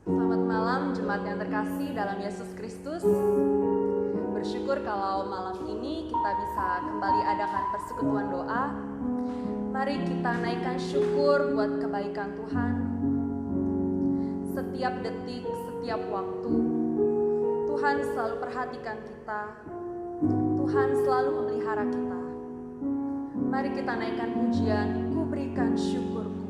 Selamat malam jemaat yang terkasih dalam Yesus Kristus. Bersyukur kalau malam ini kita bisa kembali adakan persekutuan doa. Mari kita naikkan syukur buat kebaikan Tuhan. Setiap detik, setiap waktu, Tuhan selalu perhatikan kita. Tuhan selalu memelihara kita. Mari kita naikkan pujian, ku berikan syukurku.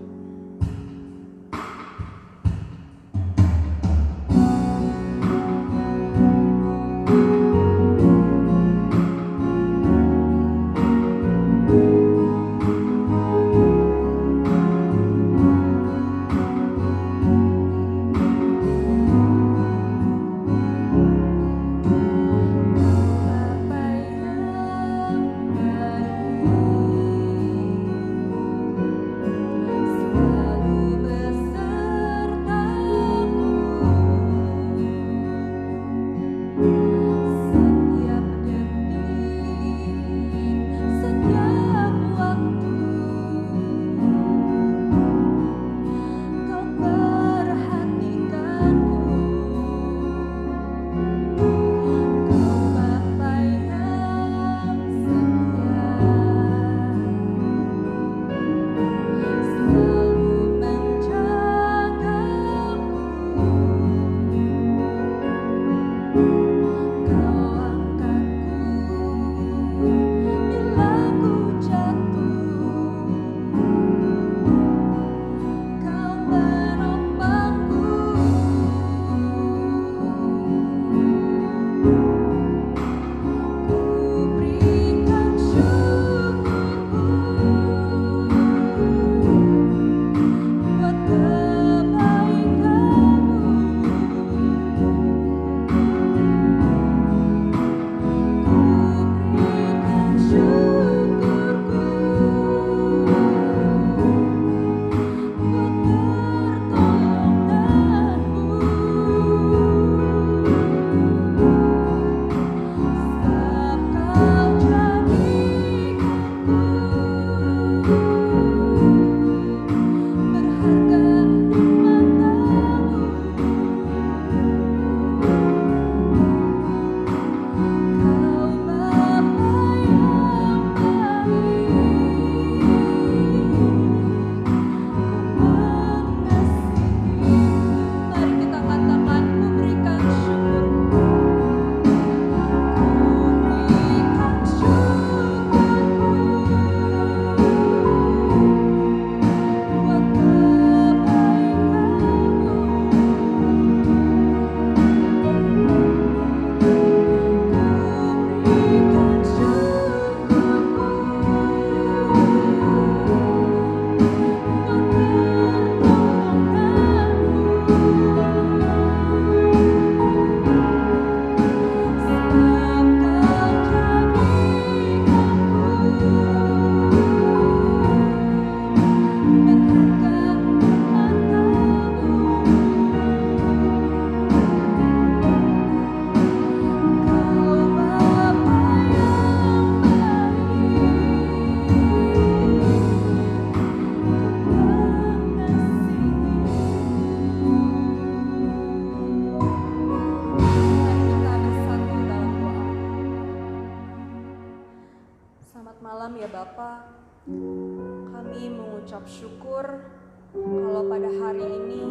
Syukur kalau pada hari ini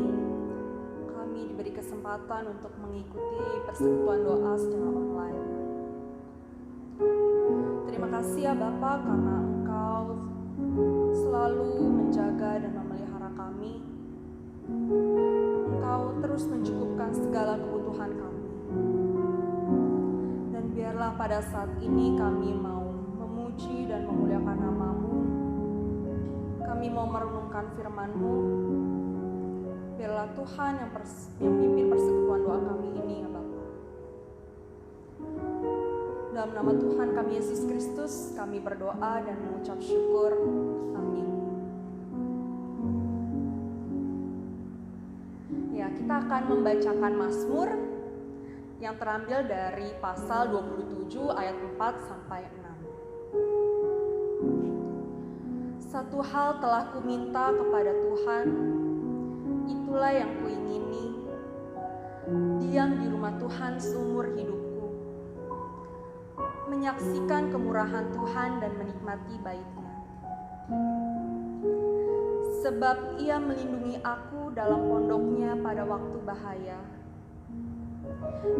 kami diberi kesempatan untuk mengikuti persekutuan doa secara online. Terima kasih ya Bapa karena Engkau selalu menjaga dan memelihara kami. Engkau terus mencukupkan segala kebutuhan kami. Dan biarlah pada saat ini kami mau memuji dan memuliakan nama-Mu. Kami mau merenungkan firman-Mu. Biarlah Tuhan yang pimpin persekutuan doa kami ini ya Bapa. Dalam nama Tuhan kami Yesus Kristus, kami berdoa dan mengucap syukur. Amin. Ya, kita akan membacakan Mazmur yang terambil dari pasal 27 ayat 4 sampai 6. Satu hal telah kuminta kepada Tuhan, itulah yang kuingini, diam di rumah Tuhan seumur hidupku, menyaksikan kemurahan Tuhan dan menikmati bait-Nya. Sebab Ia melindungi aku dalam pondok-Nya pada waktu bahaya.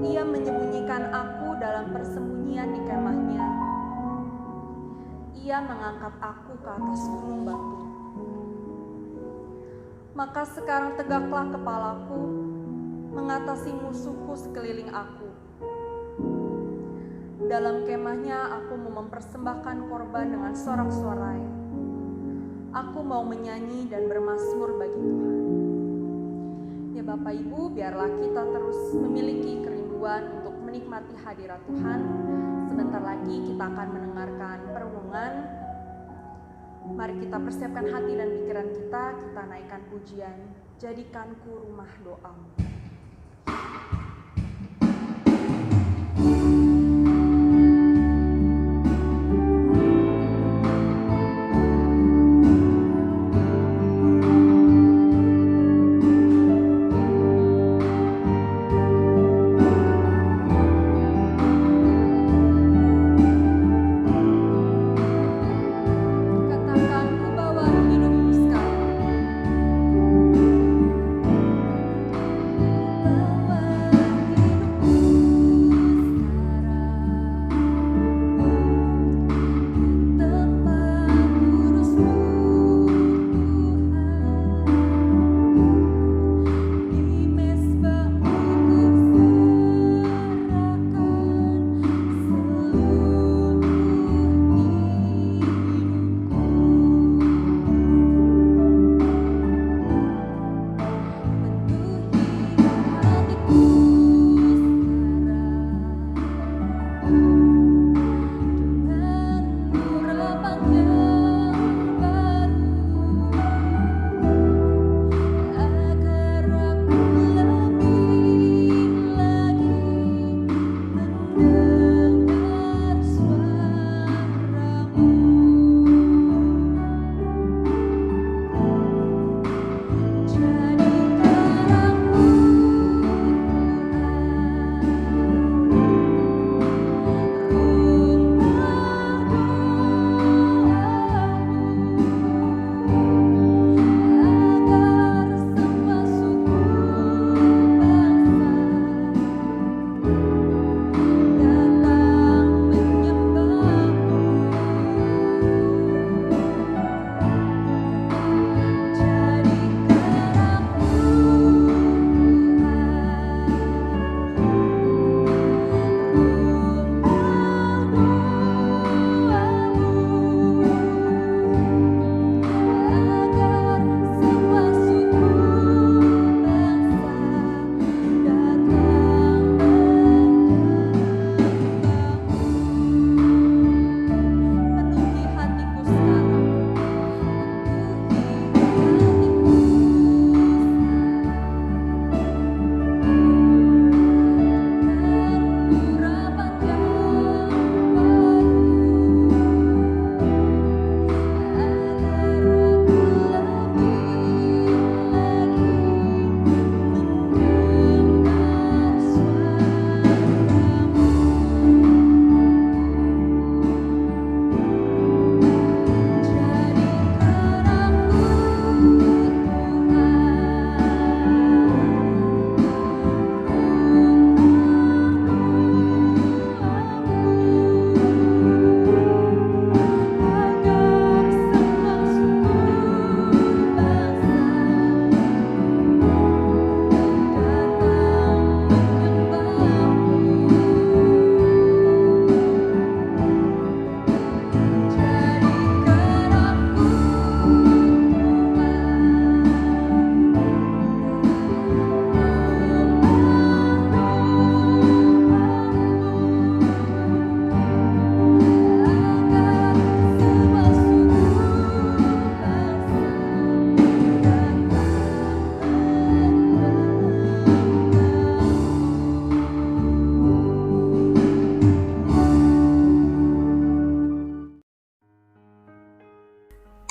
Ia menyembunyikan aku dalam persembunyian di kemah-Nya. Ia mengangkat aku ke atas gunung batu. Maka sekarang tegaklah kepalaku, mengatasi musuhku sekeliling aku. Dalam kemah-Nya aku mau mempersembahkan korban dengan sorak-sorai. Aku mau menyanyi dan bermazmur bagi Tuhan. Ya Bapak Ibu, biarlah kita terus memiliki kerinduan untuk menikmati hadirat Tuhan. Sebentar lagi kita akan mendengarkan perenungan. Mari kita persiapkan hati dan pikiran kita naikkan pujian. Jadikanku rumah doa-Mu.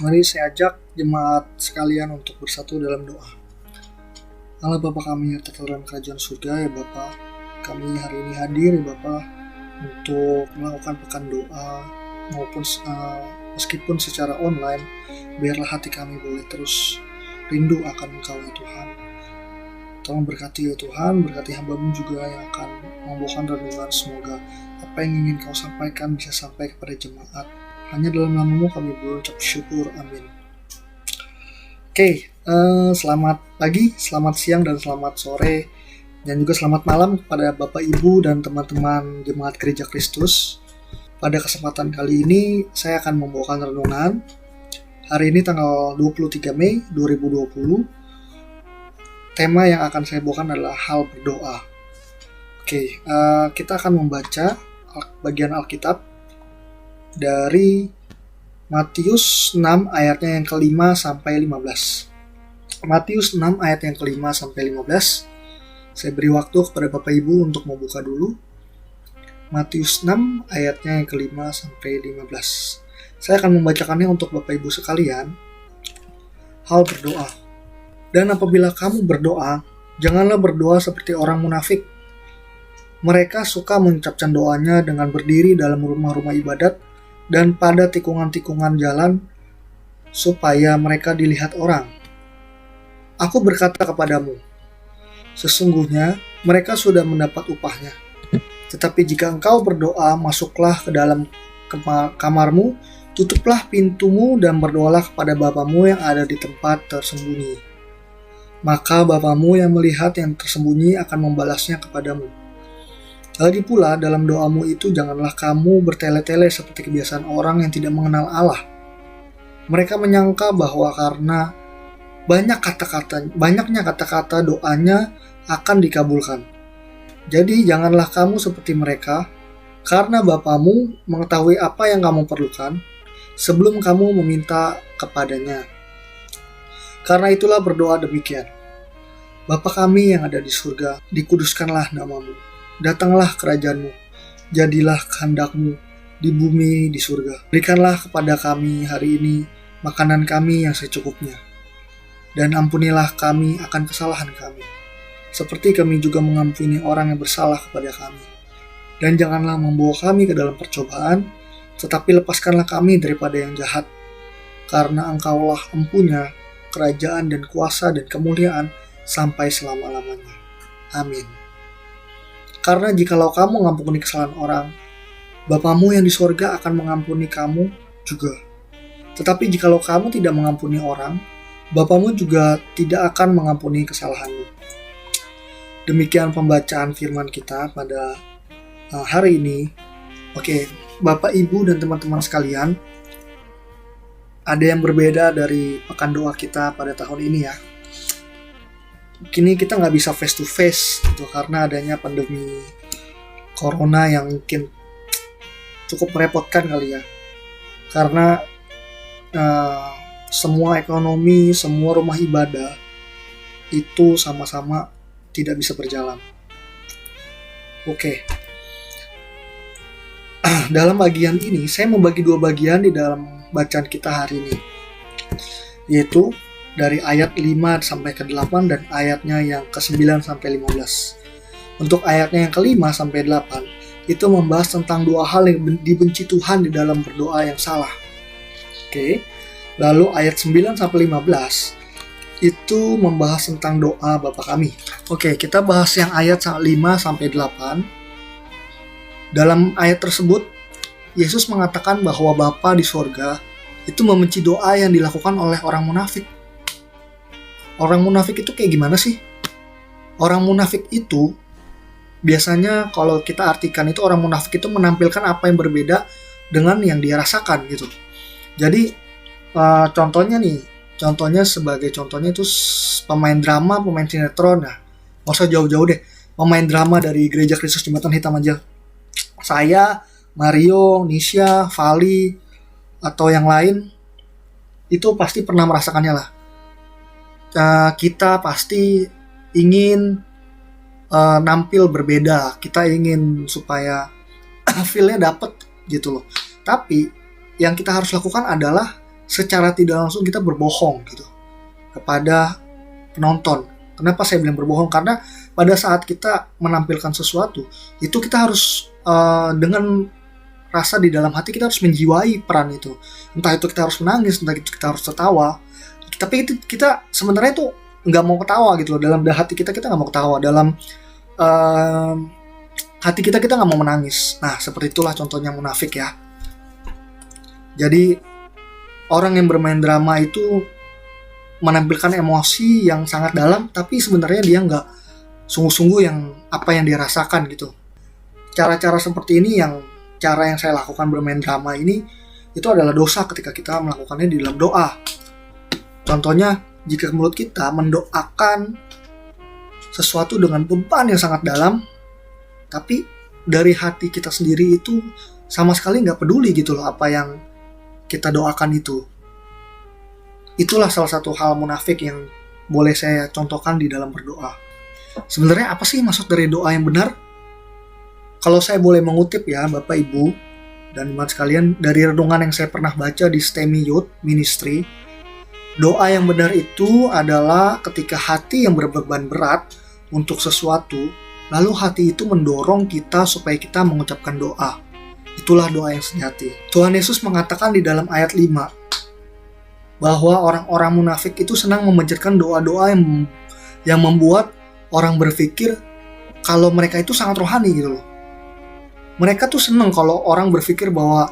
Mari saya ajak jemaat sekalian untuk bersatu dalam doa. Allah Bapa kami yang tertata dalam kerajaan surga, ya Bapa, kami hari ini hadir ya Bapa untuk melakukan pekan doa maupun meskipun secara online, biarlah hati kami boleh terus rindu akan Engkau ya Tuhan. Tolong berkati ya Tuhan, berkati hamba-Mu juga yang akan membawakan renungan, semoga apa yang ingin Kau sampaikan bisa sampai kepada jemaat. Hanya dalam nama-Mu kami berucap syukur, amin. Oke, selamat pagi, selamat siang, dan selamat sore, dan juga selamat malam kepada Bapak Ibu dan teman-teman Jemaat Gereja Kristus. Pada kesempatan kali ini saya akan membawakan renungan. Hari ini tanggal 23 Mei 2020. Tema yang akan saya bawakan adalah hal berdoa. Oke, kita akan membaca bagian Alkitab dari Matius 6 ayatnya yang ke-5 sampai 15. Matius 6 ayat yang ke-5 sampai 15. Saya beri waktu kepada Bapak Ibu untuk membuka dulu. Matius 6 ayatnya yang ke-5 sampai 15. Saya akan membacakannya untuk Bapak Ibu sekalian. Hal berdoa. Dan apabila kamu berdoa, janganlah berdoa seperti orang munafik. Mereka suka mengucapkan doanya dengan berdiri dalam rumah-rumah ibadat dan pada tikungan-tikungan jalan supaya mereka dilihat orang. Aku berkata kepadamu, sesungguhnya mereka sudah mendapat upahnya. Tetapi jika engkau berdoa, masuklah ke dalam kamarmu, tutuplah pintumu dan berdoalah kepada Bapamu yang ada di tempat tersembunyi. Maka Bapamu yang melihat yang tersembunyi akan membalasnya kepadamu. Lagi pula dalam doamu itu janganlah kamu bertele-tele seperti kebiasaan orang yang tidak mengenal Allah. Mereka menyangka bahwa karena banyaknya kata-kata doanya akan dikabulkan. Jadi janganlah kamu seperti mereka, karena Bapamu mengetahui apa yang kamu perlukan sebelum kamu meminta kepadanya. Karena itulah berdoa demikian. Bapa kami yang ada di surga, dikuduskanlah namamu. Datanglah kerajaanmu, jadilah kehendak-Mu di bumi di surga. Berikanlah kepada kami hari ini makanan kami yang secukupnya. Dan ampunilah kami akan kesalahan kami, seperti kami juga mengampuni orang yang bersalah kepada kami. Dan janganlah membawa kami ke dalam percobaan, tetapi lepaskanlah kami daripada yang jahat. Karena Engkaulah empunya kerajaan dan kuasa dan kemuliaan sampai selama-lamanya. Amin. Karena jikalau kamu mengampuni kesalahan orang, Bapamu yang di sorga akan mengampuni kamu juga. Tetapi jikalau kamu tidak mengampuni orang, Bapamu juga tidak akan mengampuni kesalahanmu. Demikian pembacaan firman kita pada hari ini. Oke, Bapak, Ibu, dan teman-teman sekalian, ada yang berbeda dari pekan doa kita pada tahun ini ya. Kini kita nggak bisa face to face gitu karena adanya pandemi corona yang mungkin cukup merepotkan kali ya. Karena semua ekonomi, semua rumah ibadah itu sama-sama tidak bisa berjalan. Oke. Dalam bagian ini saya membagi dua bagian di dalam bacaan kita hari ini, yaitu dari ayat 5 sampai ke 8 dan ayatnya yang ke-9 sampai 15. Untuk ayatnya yang ke-5 sampai 8 itu membahas tentang dua hal yang dibenci Tuhan di dalam berdoa yang salah. Oke. Lalu ayat 9 sampai 15 itu membahas tentang doa Bapa kami. Oke, kita bahas yang ayat 5 sampai 8. Dalam ayat tersebut Yesus mengatakan bahwa Bapa di sorga itu membenci doa yang dilakukan oleh orang munafik. Orang munafik itu kayak gimana sih? Orang munafik itu biasanya kalau kita artikan itu orang munafik itu menampilkan apa yang berbeda dengan yang dia rasakan gitu. Jadi contohnya sebagai contohnya itu pemain drama, pemain sinetron. Nah, nggak usah jauh-jauh deh. Pemain drama dari Gereja Kristus Jembatan Hitam aja. Saya, Mario, Nisha, Vali, atau yang lain itu pasti pernah merasakannya lah. Kita pasti ingin nampil berbeda, kita ingin supaya feel-nya dapet gitu loh. Tapi yang kita harus lakukan adalah secara tidak langsung kita berbohong gitu kepada penonton, Kenapa saya bilang berbohong? Karena pada saat kita menampilkan sesuatu, itu kita harus dengan rasa di dalam hati kita harus menjiwai peran itu. Entah itu kita harus menangis, entah itu kita harus tertawa. Tapi itu kita sebenarnya itu nggak mau ketawa gitu loh. Dalam hati kita nggak mau ketawa. Dalam hati kita nggak mau menangis. Nah, seperti itulah contohnya munafik ya. Jadi orang yang bermain drama itu menampilkan emosi yang sangat dalam, tapi sebenarnya dia nggak sungguh-sungguh yang apa yang dia rasakan gitu. Cara-cara seperti ini cara yang saya lakukan bermain drama ini itu adalah dosa ketika kita melakukannya di dalam doa. Contohnya, jika mulut kita mendoakan sesuatu dengan beban yang sangat dalam, tapi dari hati kita sendiri itu sama sekali nggak peduli gitu loh apa yang kita doakan itu. Itulah salah satu hal munafik yang boleh saya contohkan di dalam berdoa. Sebenarnya apa sih maksud dari doa yang benar? Kalau saya boleh mengutip ya Bapak Ibu dan teman sekalian, dari renungan yang saya pernah baca di STEMI Youth Ministry, doa yang benar itu adalah ketika hati yang berbeban berat untuk sesuatu, lalu hati itu mendorong kita supaya kita mengucapkan doa. Itulah doa yang sejati. Tuhan Yesus mengatakan di dalam ayat 5, bahwa orang-orang munafik itu senang memanjatkan doa-doa yang membuat orang berpikir kalau mereka itu sangat rohani gitu loh. Mereka tuh senang kalau orang berpikir bahwa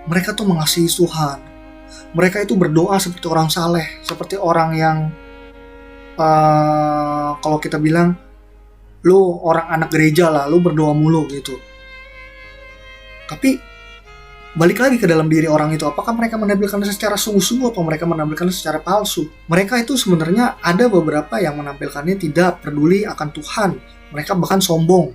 mereka tuh mengasihi Tuhan. Mereka itu berdoa seperti orang saleh, seperti orang yang kalau kita bilang, lu orang anak gereja lah, lu berdoa mulu gitu. Tapi balik lagi ke dalam diri orang itu, apakah mereka menampilkannya secara sungguh-sungguh atau mereka menampilkannya secara palsu? Mereka itu sebenarnya ada beberapa yang menampilkannya tidak peduli akan Tuhan. Mereka bahkan sombong.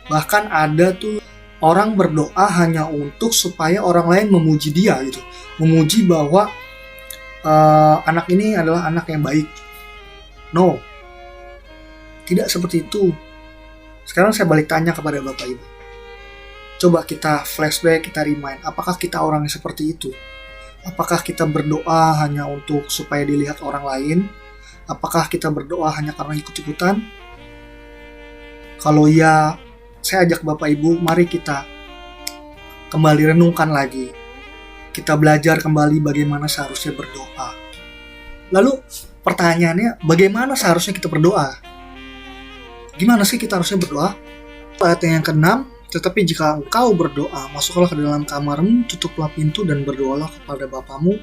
Bahkan ada tuh orang berdoa hanya untuk supaya orang lain memuji dia gitu. Memuji bahwa anak ini adalah anak yang baik. No. Tidak seperti itu. Sekarang saya balik tanya kepada Bapak Ibu. Coba kita flashback, kita remind, apakah kita orang yang seperti itu? Apakah kita berdoa hanya untuk supaya dilihat orang lain? Apakah kita berdoa hanya karena ikut-ikutan? Kalau iya, saya ajak Bapak Ibu, mari kita kembali renungkan lagi. Kita belajar kembali bagaimana seharusnya berdoa. Lalu pertanyaannya, bagaimana seharusnya kita berdoa? Gimana sih kita harusnya berdoa? Ayat yang ke-6, tetapi jika engkau berdoa, masuklah ke dalam kamarmu, tutuplah pintu dan berdoalah kepada Bapamu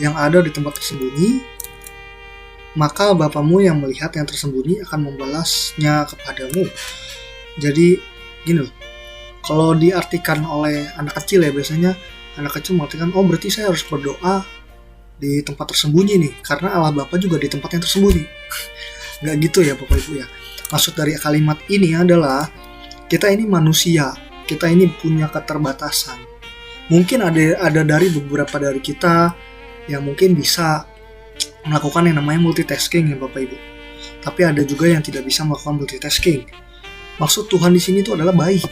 yang ada di tempat tersembunyi. Maka Bapamu yang melihat yang tersembunyi akan membalasnya kepadamu. Jadi gini loh, kalau diartikan oleh anak kecil ya, biasanya anak kecil mengartikan, oh berarti saya harus berdoa di tempat tersembunyi nih, karena Allah Bapa juga di tempat yang tersembunyi. Nggak gitu ya Bapak Ibu ya. Maksud dari kalimat ini adalah kita ini manusia, kita ini punya keterbatasan. Mungkin ada dari beberapa dari kita yang mungkin bisa melakukan yang namanya multitasking ya Bapak Ibu. Tapi ada juga yang tidak bisa melakukan multitasking. Maksud Tuhan di sini itu adalah baik.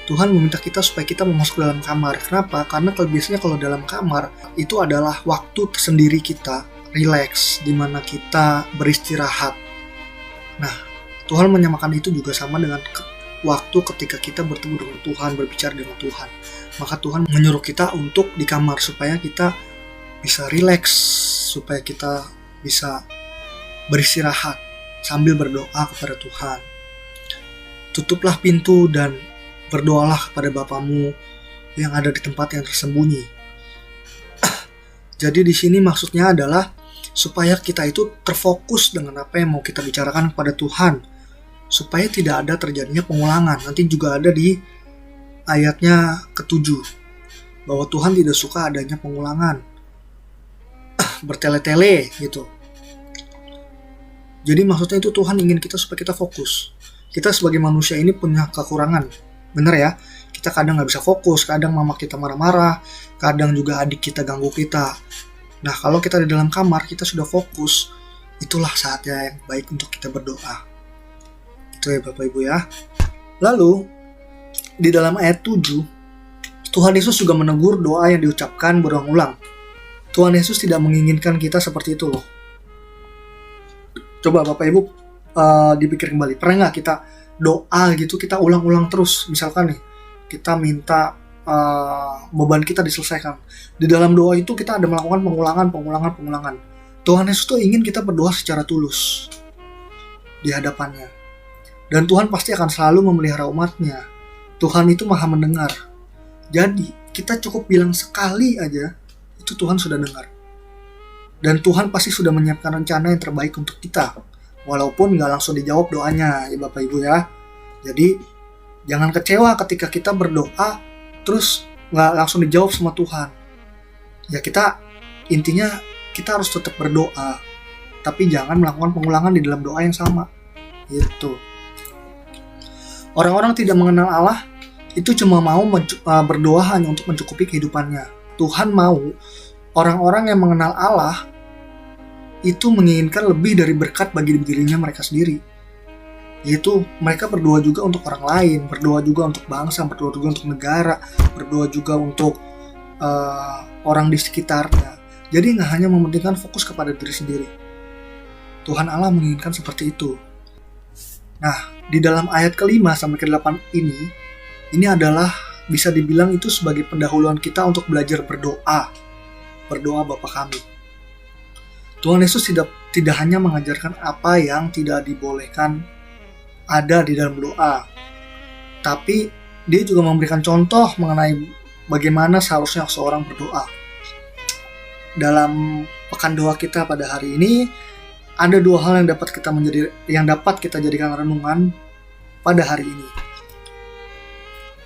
Tuhan meminta kita supaya kita masuk ke dalam kamar. Kenapa? Karena biasanya kalau dalam kamar itu adalah waktu tersendiri kita, relax, di mana kita beristirahat. Nah, Tuhan menyamakan itu juga sama dengan waktu ketika kita bertemu dengan Tuhan, berbicara dengan Tuhan. Maka Tuhan menyuruh kita untuk di kamar supaya kita bisa rileks, supaya kita bisa beristirahat sambil berdoa kepada Tuhan. Tutuplah pintu dan berdoalah kepada Bapamu yang ada di tempat yang tersembunyi. Jadi di sini maksudnya adalah supaya kita itu terfokus dengan apa yang mau kita bicarakan kepada Tuhan, supaya tidak ada terjadinya pengulangan. Nanti juga ada di ayatnya ke-7 bahwa Tuhan tidak suka adanya pengulangan, bertele-tele gitu. Jadi maksudnya itu Tuhan ingin kita supaya kita fokus. Kita sebagai manusia ini punya kekurangan, bener ya. Kita kadang nggak bisa fokus, kadang mama kita marah-marah, kadang juga adik kita ganggu kita. Nah kalau kita di dalam kamar kita sudah fokus, itulah saatnya yang baik untuk kita berdoa. Itu ya Bapak Ibu ya. Lalu di dalam ayat 7, Tuhan Yesus juga menegur doa yang diucapkan berulang-ulang. Tuhan Yesus tidak menginginkan kita seperti itu loh. Coba Bapak Ibu dipikir kembali, pernah nggak kita doa gitu, kita ulang-ulang terus. Misalkan nih, kita minta beban kita diselesaikan. Di dalam doa itu kita ada melakukan pengulangan. Tuhan Yesus tuh ingin kita berdoa secara tulus di hadapannya. Dan Tuhan pasti akan selalu memelihara umatnya. Tuhan itu maha mendengar. Jadi kita cukup bilang sekali aja, itu Tuhan sudah dengar. Dan Tuhan pasti sudah menyiapkan rencana yang terbaik untuk kita. Walaupun nggak langsung dijawab doanya, ya Bapak Ibu ya. Jadi jangan kecewa ketika kita berdoa terus nggak langsung dijawab sama Tuhan. Ya intinya kita harus tetap berdoa, tapi jangan melakukan pengulangan di dalam doa yang sama. Gitu. Orang-orang tidak mengenal Allah itu cuma mau berdoa hanya untuk mencukupi kehidupannya. Tuhan mau orang-orang yang mengenal Allah itu menginginkan lebih dari berkat bagi dirinya mereka sendiri. Yaitu mereka berdoa juga untuk orang lain, berdoa juga untuk bangsa, berdoa juga untuk negara, berdoa juga untuk orang di sekitarnya. Jadi nggak hanya mementingkan fokus kepada diri sendiri. Tuhan Allah menginginkan seperti itu. Nah, di dalam ayat ke-5 sampai ke-8 ini adalah bisa dibilang itu sebagai pendahuluan kita untuk belajar berdoa. Berdoa Bapa kami. Tuhan Yesus tidak hanya mengajarkan apa yang tidak dibolehkan ada di dalam doa, tapi dia juga memberikan contoh mengenai bagaimana seharusnya seorang berdoa. Dalam pekan doa kita pada hari ini, ada dua hal yang dapat kita jadikan renungan pada hari ini.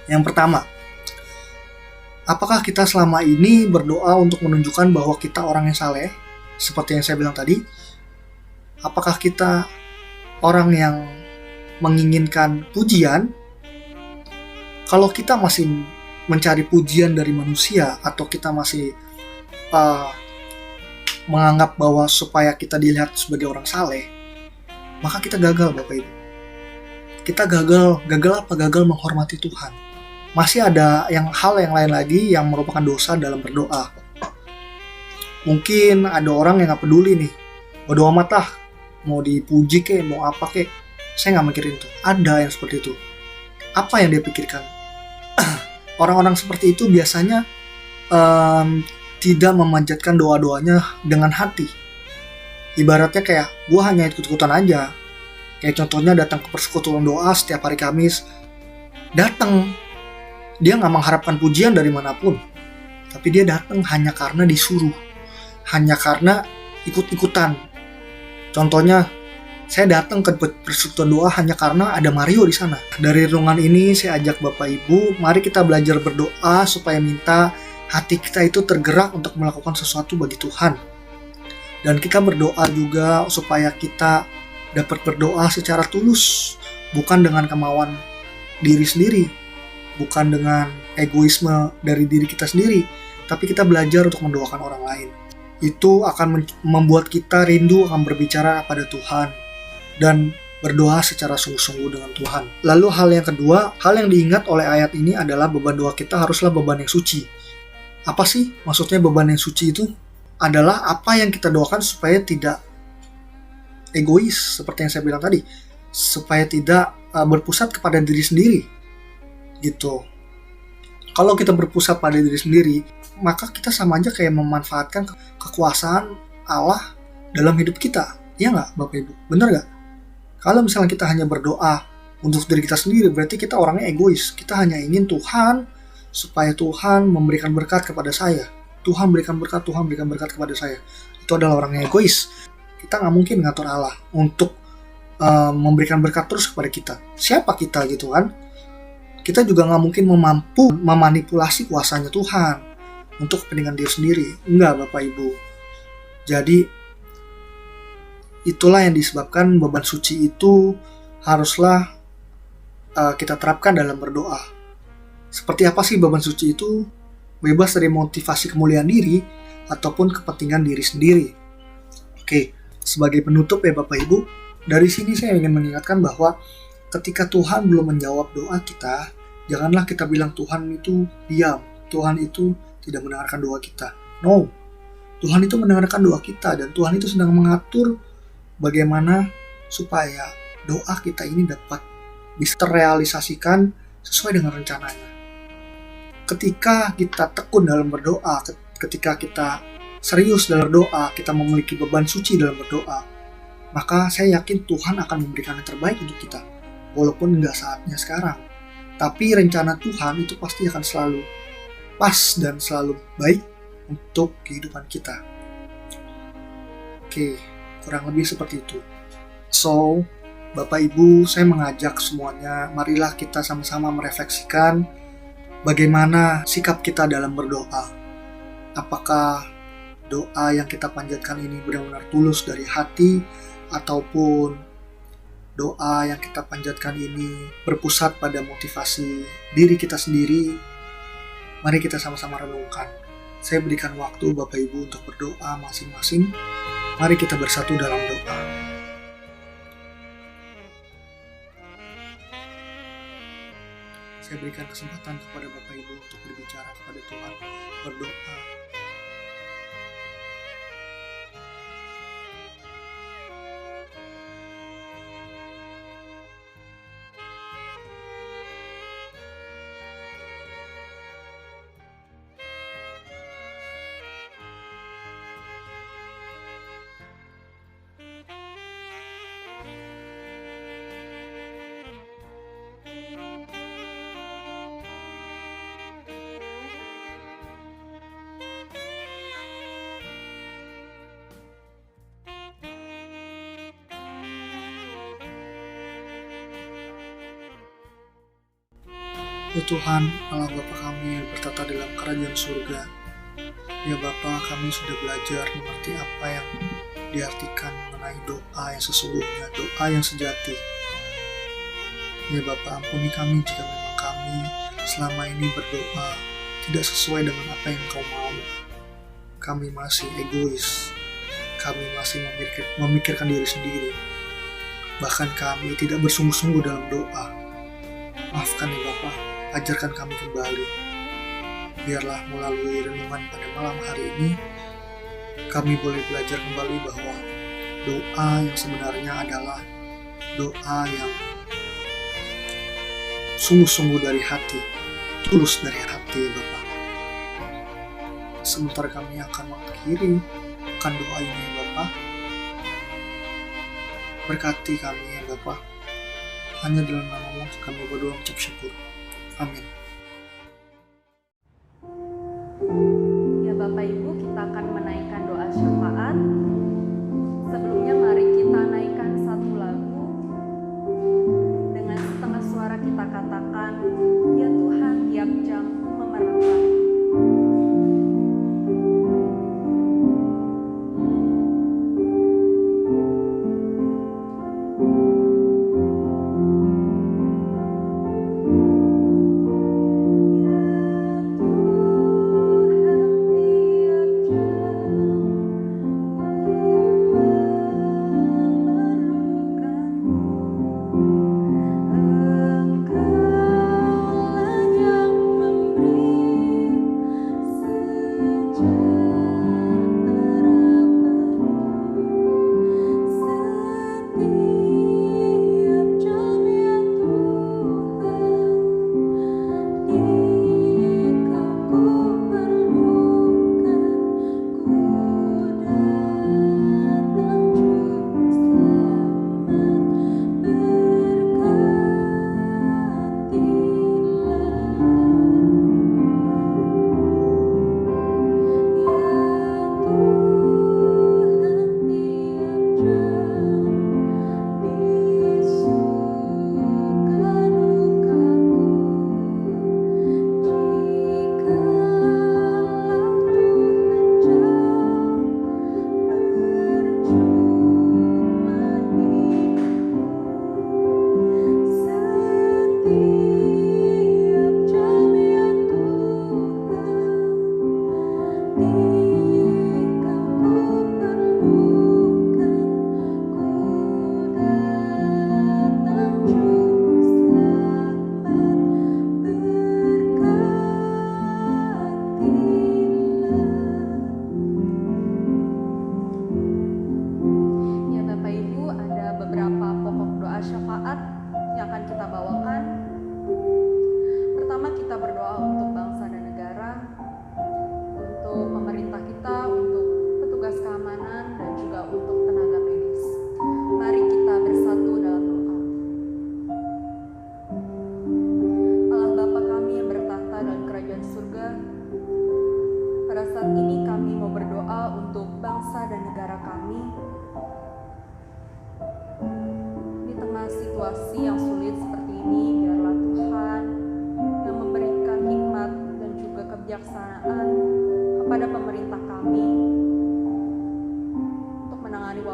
Yang pertama, apakah kita selama ini berdoa untuk menunjukkan bahwa kita orang yang saleh? Seperti yang saya bilang tadi, apakah kita orang yang menginginkan pujian? Kalau kita masih mencari pujian dari manusia, atau kita masih menganggap bahwa supaya kita dilihat sebagai orang saleh, maka kita gagal Bapak Ibu. Kita gagal apa? Gagal menghormati Tuhan. Masih ada hal yang lain lagi yang merupakan dosa dalam berdoa. Mungkin ada orang yang gak peduli nih, bodo amat lah, mau dipuji kek, mau apa kek, saya gak mikirin itu. Ada yang seperti itu. Apa yang dia pikirkan? Orang-orang seperti itu biasanya tidak memanjatkan doa-doanya dengan hati. Ibaratnya kayak, gue hanya ikut-ikutan aja. Kayak contohnya datang ke persekutuan doa setiap hari Kamis. Datang, dia gak mengharapkan pujian dari manapun, tapi dia datang hanya karena disuruh, hanya karena ikut-ikutan. Contohnya, saya datang ke persekutuan doa hanya karena ada Mario di sana. Dari renungan ini saya ajak Bapak Ibu, mari kita belajar berdoa supaya minta hati kita itu tergerak untuk melakukan sesuatu bagi Tuhan. Dan kita berdoa juga supaya kita dapat berdoa secara tulus, bukan dengan kemauan diri sendiri, bukan dengan egoisme dari diri kita sendiri, tapi kita belajar untuk mendoakan orang lain. Itu akan membuat kita rindu akan berbicara pada Tuhan dan berdoa secara sungguh-sungguh dengan Tuhan. Lalu hal yang kedua, hal yang diingat oleh ayat ini adalah beban doa kita haruslah beban yang suci. Apa sih maksudnya beban yang suci itu? Adalah apa yang kita doakan supaya tidak egois, seperti yang saya bilang tadi, supaya tidak berpusat kepada diri sendiri gitu. Kalau kita berpusat pada diri sendiri, maka kita sama aja kayak memanfaatkan kekuasaan Allah dalam hidup kita. Iya nggak Bapak Ibu? Bener nggak? Kalau misalnya kita hanya berdoa untuk diri kita sendiri, berarti kita orangnya egois. Kita hanya ingin Tuhan, supaya Tuhan memberikan berkat kepada saya. Tuhan berikan berkat kepada saya. Itu adalah orangnya egois. Kita nggak mungkin ngatur Allah untuk memberikan berkat terus kepada kita. Siapa kita gitu kan? Kita juga nggak mungkin mampu memanipulasi kuasanya Tuhan untuk kepentingan diri sendiri. Enggak Bapak Ibu. Jadi itulah yang disebabkan beban suci itu haruslah kita terapkan dalam berdoa. Seperti apa sih beban suci itu? Bebas dari motivasi kemuliaan diri ataupun kepentingan diri sendiri. Oke, sebagai penutup ya Bapak Ibu, dari sini saya ingin mengingatkan bahwa ketika Tuhan belum menjawab doa kita, janganlah kita bilang Tuhan itu diam, Tuhan itu tidak mendengarkan doa kita. No, Tuhan itu mendengarkan doa kita dan Tuhan itu sedang mengatur bagaimana supaya doa kita ini dapat bisa terrealisasikan sesuai dengan rencananya. Ketika kita tekun dalam berdoa, ketika kita serius dalam berdoa, kita memiliki beban suci dalam berdoa, maka saya yakin Tuhan akan memberikan yang terbaik untuk kita. Walaupun nggak saatnya sekarang, tapi rencana Tuhan itu pasti akan selalu pas dan selalu baik untuk kehidupan kita. Oke, kurang lebih seperti itu. So, Bapak Ibu, saya mengajak semuanya, marilah kita sama-sama merefleksikan bagaimana sikap kita dalam berdoa. Apakah doa yang kita panjatkan ini benar-benar tulus dari hati, ataupun doa yang kita panjatkan ini berpusat pada motivasi diri kita sendiri. Mari kita sama-sama renungkan. Saya berikan waktu Bapak Ibu untuk berdoa masing-masing. Mari kita bersatu dalam doa. Saya berikan kesempatan kepada Bapak Ibu untuk berbicara kepada Tuhan, berdoa. Ya Tuhan, Allah Bapa kami yang bertata dalam kerajaan surga. Ya Bapa, kami sudah belajar mengerti apa yang diartikan mengenai doa yang sesungguhnya, doa yang sejati. Ya Bapa, ampuni kami jika memang kami selama ini berdoa tidak sesuai dengan apa yang Kau mau. Kami masih egois, kami masih memikirkan diri sendiri. Bahkan kami tidak bersungguh-sungguh dalam doa. Maafkan ya Bapa, ajarkan kami kembali. Biarlah melalui renungan pada malam hari ini, kami boleh belajar kembali bahwa doa yang sebenarnya adalah doa yang sungguh-sungguh dari hati, tulus dari hati ya Bapa. Sementara kami akan mengakhiri akan doa ini ya Bapa, berkati kami ya Bapa. Hanya dalam nama-Mu kami berdoa mengucap syukur. Amin. Ya Bapak Ibu, kita akan menaikkan doa syafaat. Sebelumnya mari kita naikkan satu lagu. Dengan setengah suara kita katakan, ya Tuhan tiap jam memerlukan.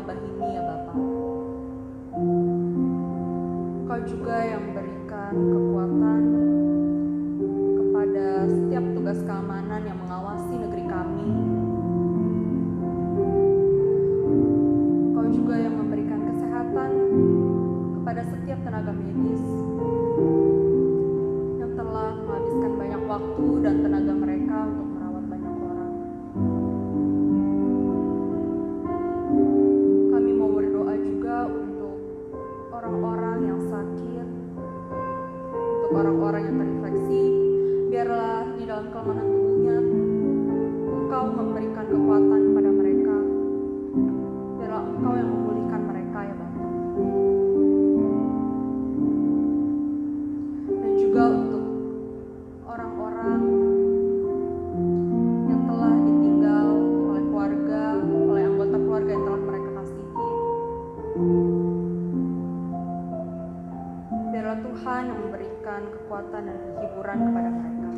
wabah ini ya Bapa. Engkau juga yang memberikan kekuatan kepada setiap tugas keamanan yang mengawasi negeri kami. Engkau juga yang memberikan kesehatan kepada setiap tenaga medis yang telah menghabiskan banyak waktu dan tenaga mereka untuk merawat banyak orang. Kami mau berdoa juga untuk orang-orang yang sakit, untuk orang-orang yang terinfeksi. Biarlah di dalam kelemahan tubuhnya Engkau memberikan kekuatan kepada mereka. Biarlah Engkau yang memulihkan mereka ya Bapa. Dan juga untuk orang-orang yang telah ditinggal oleh keluarga, oleh anggota keluarga yang telah mereka kasihi. Biarlah Tuhan yang memberikan kekuatan dan hiburan kepada mereka.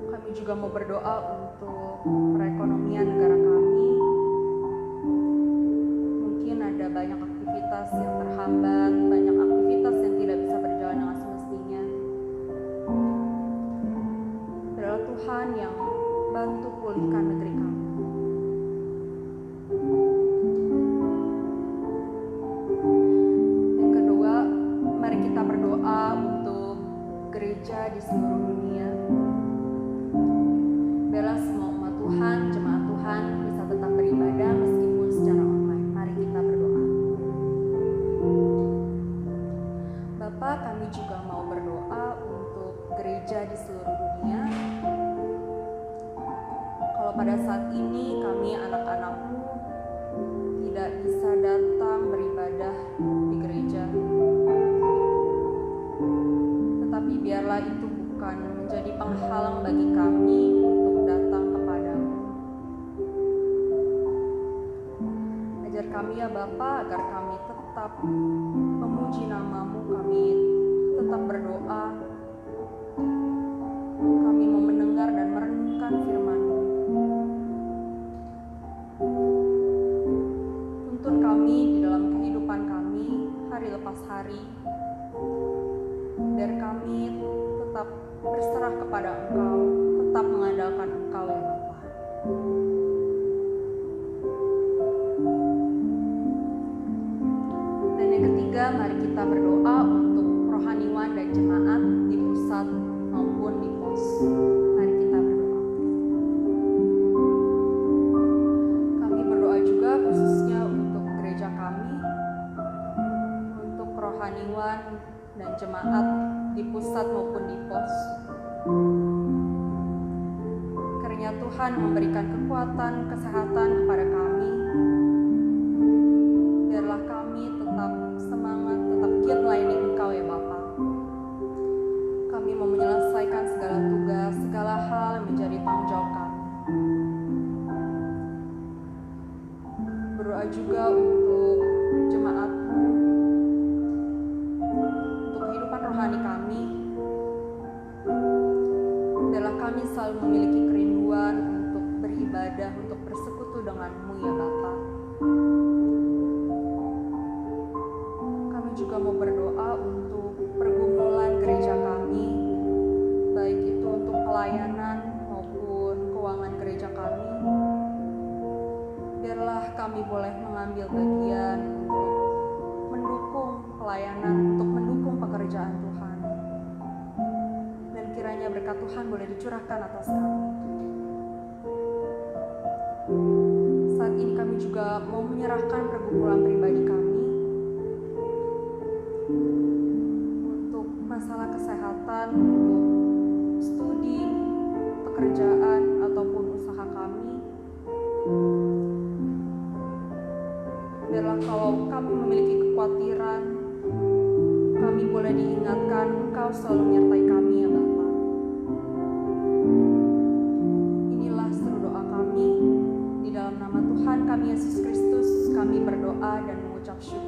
Kami juga mau berdoa untuk perekonomian negara kami. Mungkin ada banyak aktivitas yang terhambat, banyak aktivitas yang tidak bisa berjalan dengan semestinya. Biarlah Tuhan yang bantu pulihkan negeri kami. Yang kedua, mari kita berdoa untuk gereja di seluruh dunia. Biarlah semua umat Tuhan, jemaat Tuhan bisa tetap beribadah meskipun secara online. Mari kita berdoa. Bapa, kami juga mau berdoa untuk gereja di seluruh dunia. Kalau pada saat ini kami anak-anak-Mu tidak bisa datang beribadah di gereja, tetapi biarlah itu bukan menjadi penghalang bagi kami untuk datang kepadamu. Ajar kami ya Bapa, agar kami tetap memuji nama-Mu, kami tetap berdoa, kami mau mendengar dan merenungkan firman-Mu. Tuntun kami di dalam kehidupan kami hari lepas hari, biar kami tetap berserah kepada Engkau, tetap mengandalkan Engkau ya Bapa. Dan yang ketiga, mari kita berdoa untuk rohaniwan dan jemaat di pusat maupun di pos. Mari kita berdoa. Kami berdoa juga khususnya untuk gereja kami, untuk rohaniwan dan jemaat di pusat maupun di pos. Kiranya Tuhan memberikan kekuatan, kesehatan kepada kami. Biarlah kami tetap semangat, tetap giat melayani Engkau ya Bapa. Kami mau menyelesaikan segala tugas, segala hal yang menjadi tanggung jawab kami. Berdoa juga untuk jemaat-Mu, untuk kehidupan rohani kami. Biarlah kami selalu memiliki kerinduan untuk beribadah, untuk bersekutu dengan-Mu ya Bapa. Kami juga mau berdoa untuk pergumulan gereja kami, baik itu untuk pelayanan maupun keuangan gereja kami. Biarlah kami boleh mengambil bagian untuk mendukung pelayanan, untuk mendukung pekerjaan Tuhan. Dan kiranya berkat Tuhan boleh dicurahkan atas kami. Saat ini kami juga mau menyerahkan pergumulan pribadi kami untuk masalah kesehatan, untuk studi, pekerjaan, ataupun usaha kami. Biarlah kalau kami memiliki kekhawatiran, kami boleh diingatkan Engkau selalu menyertai kami ya Bapa. Inilah seluruh doa kami. Di dalam nama Tuhan kami Yesus Kristus, kami berdoa dan mengucap syukur.